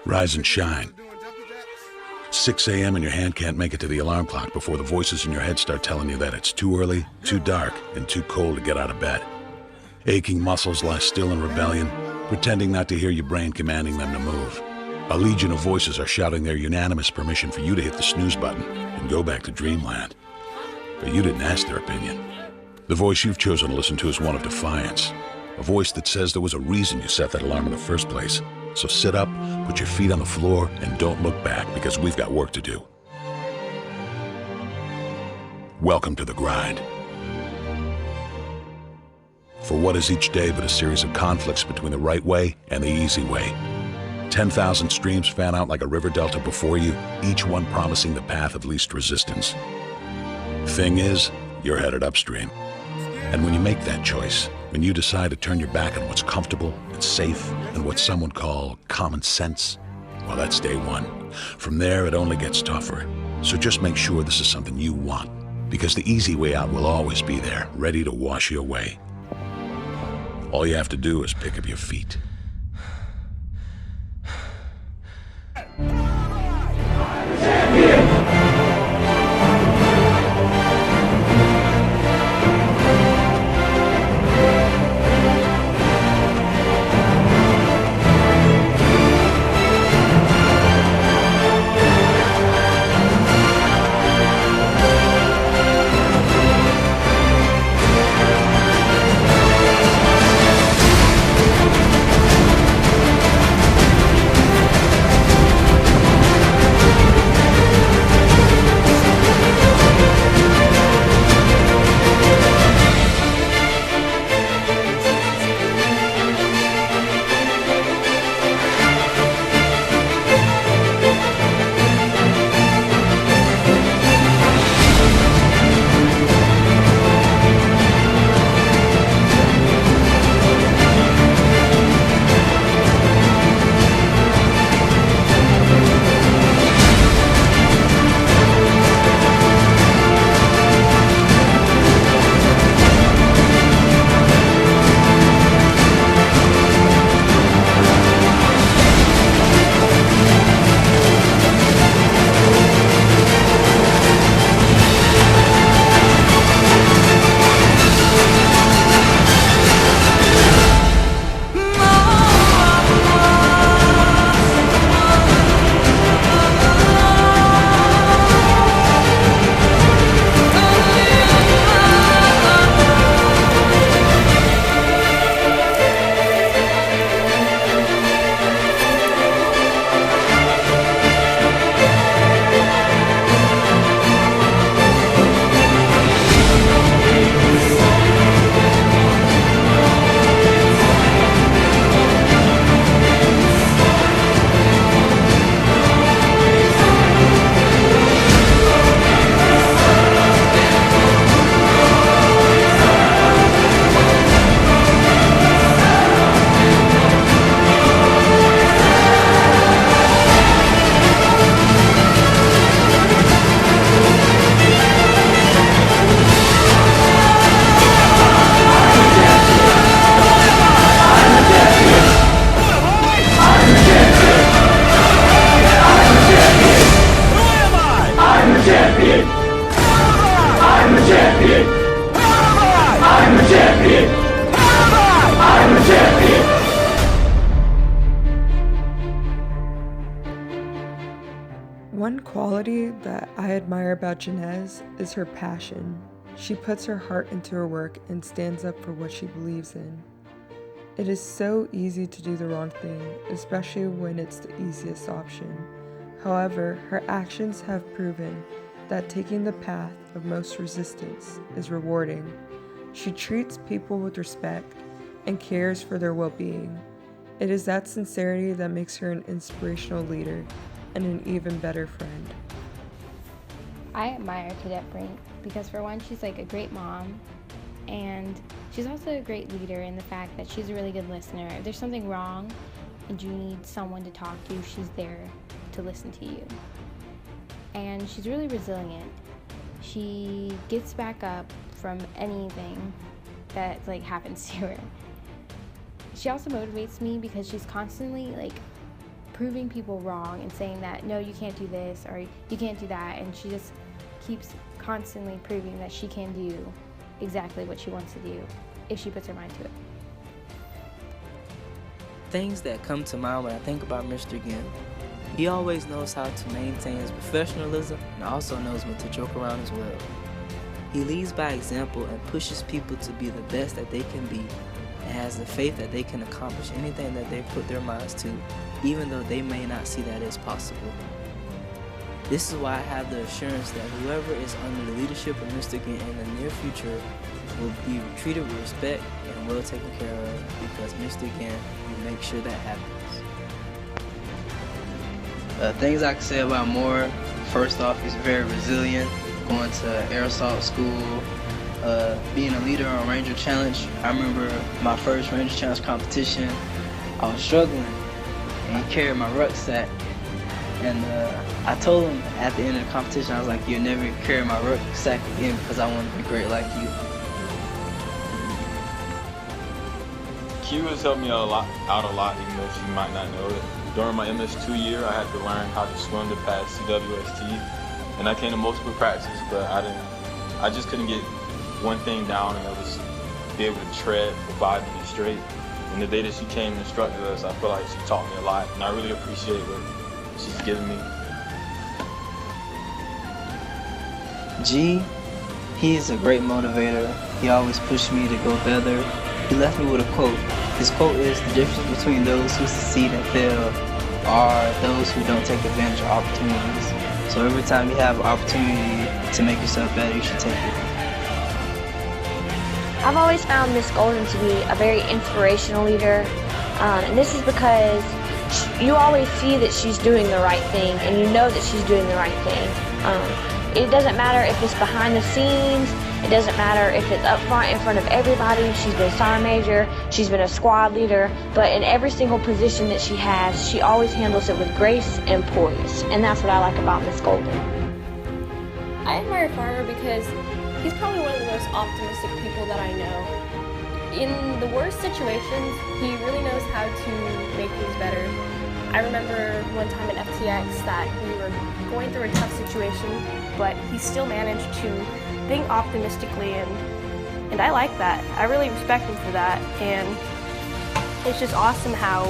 Rise and shine. 6 a.m. and your hand can't make it to the alarm clock before the voices in your head start telling you that it's too early, too dark, and too cold to get out of bed. Aching muscles lie still in rebellion, pretending not to hear your brain commanding them to move. A legion of voices are shouting their unanimous permission for you to hit the snooze button and go back to dreamland. But you didn't ask their opinion. The voice you've chosen to listen to is one of defiance. A voice that says there was a reason you set that alarm in the first place. So sit up, put your feet on the floor, and don't look back, because we've got work to do. Welcome to the grind. For what is each day but a series of conflicts between the right way and the easy way? 10,000 streams fan out like a river delta before you, each one promising the path of least resistance. Thing is, you're headed upstream. And when you make that choice, when you decide to turn your back on what's comfortable and safe and what some would call common sense, well, that's day one. From there, it only gets tougher. So just make sure this is something you want, because the easy way out will always be there, ready to wash you away. All you have to do is pick up your feet. One quality that I admire about Janez is her passion. She puts her heart into her work and stands up for what she believes in. It is so easy to do the wrong thing, especially when it's the easiest option. However, her actions have proven that taking the path of most resistance is rewarding. She treats people with respect and cares for their well-being. It is that sincerity that makes her an inspirational leader and an even better friend. I admire Cadet Brink because, for one, she's like a great mom, and she's also a great leader in the fact that she's a really good listener. If there's something wrong and you need someone to talk to, she's there to listen to you. And she's really resilient. She gets back up from anything that happens to her. She also motivates me because she's constantly proving people wrong and saying that, no, you can't do this or you can't do that. And she just keeps constantly proving that she can do exactly what she wants to do if she puts her mind to it. Things that come to mind when I think about Mr. Ginn. He always knows how to maintain his professionalism and also knows when to joke around as well. He leads by example and pushes people to be the best that they can be and has the faith that they can accomplish anything that they put their minds to, even though they may not see that as possible. This is why I have the assurance that whoever is under the leadership of Mr. Ginn in the near future will be treated with respect and well taken care of, because Mr. Ginn will make sure that happens. Things I can say about Moore, first off, he's very resilient, going to air assault school, being a leader on Ranger Challenge. I remember my first Ranger Challenge competition, I was struggling, and he carried my rucksack. And I told him at the end of the competition, I was like, you'll never carry my rucksack again because I want to be great like you. Q has helped me out a lot, even though she might not know it. During my MS2 year, I had to learn how to swim to pass CWST, and I came to multiple practices, but I just couldn't get one thing down, and that was be able to tread for 5 minutes straight. And the day that she came and instructed us, I feel like she taught me a lot, and I really appreciate what she's given me. G, he is a great motivator. He always pushed me to go better. He left me with a quote. His quote is, the difference between those who succeed and fail are those who don't take advantage of opportunities. So every time you have an opportunity to make yourself better, you should take it. I've always found Miss Golden to be a very inspirational leader, and this is because you always see that she's doing the right thing, and you know that she's doing the right thing. It doesn't matter if it's behind the scenes, it doesn't matter if it's up front in front of everybody. She's been sergeant major, she's been a squad leader, but in every single position that she has, she always handles it with grace and poise, and that's what I like about Miss Golden. I admire Farmer because he's probably one of the most optimistic people that I know. In the worst situations, he really knows how to make things better. I remember one time in FTX that we were going through a tough situation, but he still managed to think optimistically, and I like that. I really respect him for that, and it's just awesome how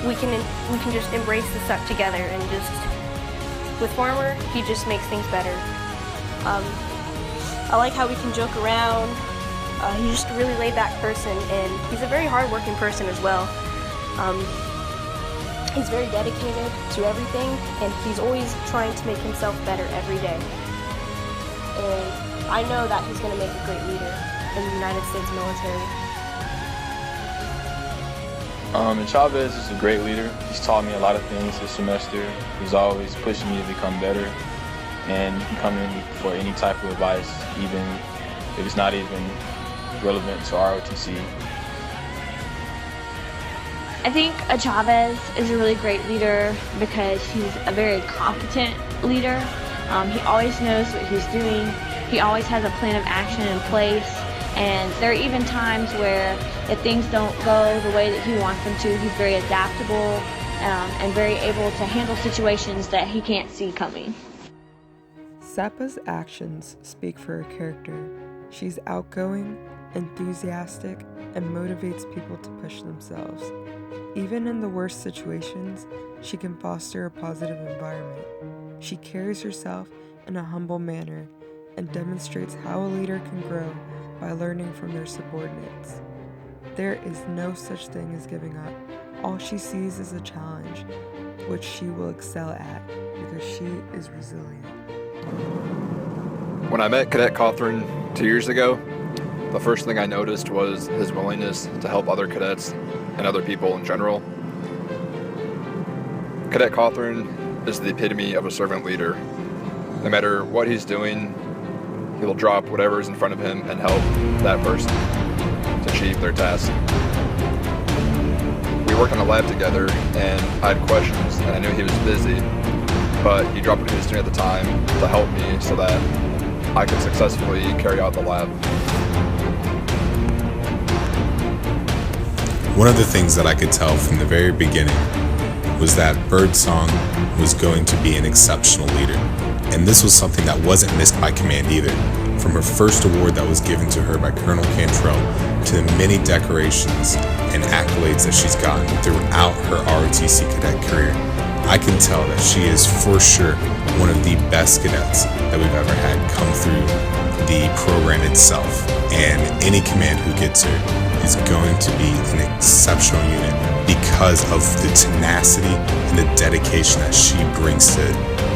we can just embrace this up together, and just with Farmer, he just makes things better. I like how we can joke around. He's just a really laid-back person, and he's a very hard-working person as well. He's very dedicated to everything, and he's always trying to make himself better every day. And I know that he's going to make a great leader in the United States military. And Chavez is a great leader. He's taught me a lot of things this semester. He's always pushing me to become better, and he can come in for any type of advice, even if it's not even relevant to ROTC. I think Chavez is a really great leader because he's a very competent leader. He always knows what he's doing. He always has a plan of action in place. And there are even times where if things don't go the way that he wants them to, he's very adaptable and very able to handle situations that he can't see coming. Seppa's actions speak for her character. She's outgoing, enthusiastic, and motivates people to push themselves. Even in the worst situations, she can foster a positive environment. She carries herself in a humble manner and demonstrates how a leader can grow by learning from their subordinates. There is no such thing as giving up. All she sees is a challenge, which she will excel at because she is resilient. When I met Cadet Cawthorn 2 years ago, the first thing I noticed was his willingness to help other cadets and other people in general. Cadet Cawthorn is the epitome of a servant leader. No matter what he's doing, he will drop whatever is in front of him and help that person to achieve their task. We worked in a lab together, and I had questions, and I knew he was busy, but he dropped what he was doing at the time to help me so that I could successfully carry out the lab. One of the things that I could tell from the very beginning was that Birdsong was going to be an exceptional leader. And this was something that wasn't missed by command either. From her first award that was given to her by Colonel Cantrell to the many decorations and accolades that she's gotten throughout her ROTC cadet career, I can tell that she is for sure one of the best cadets that we've ever had come through the program itself. And any command who gets her is going to be an exceptional unit because of the tenacity and the dedication that she brings to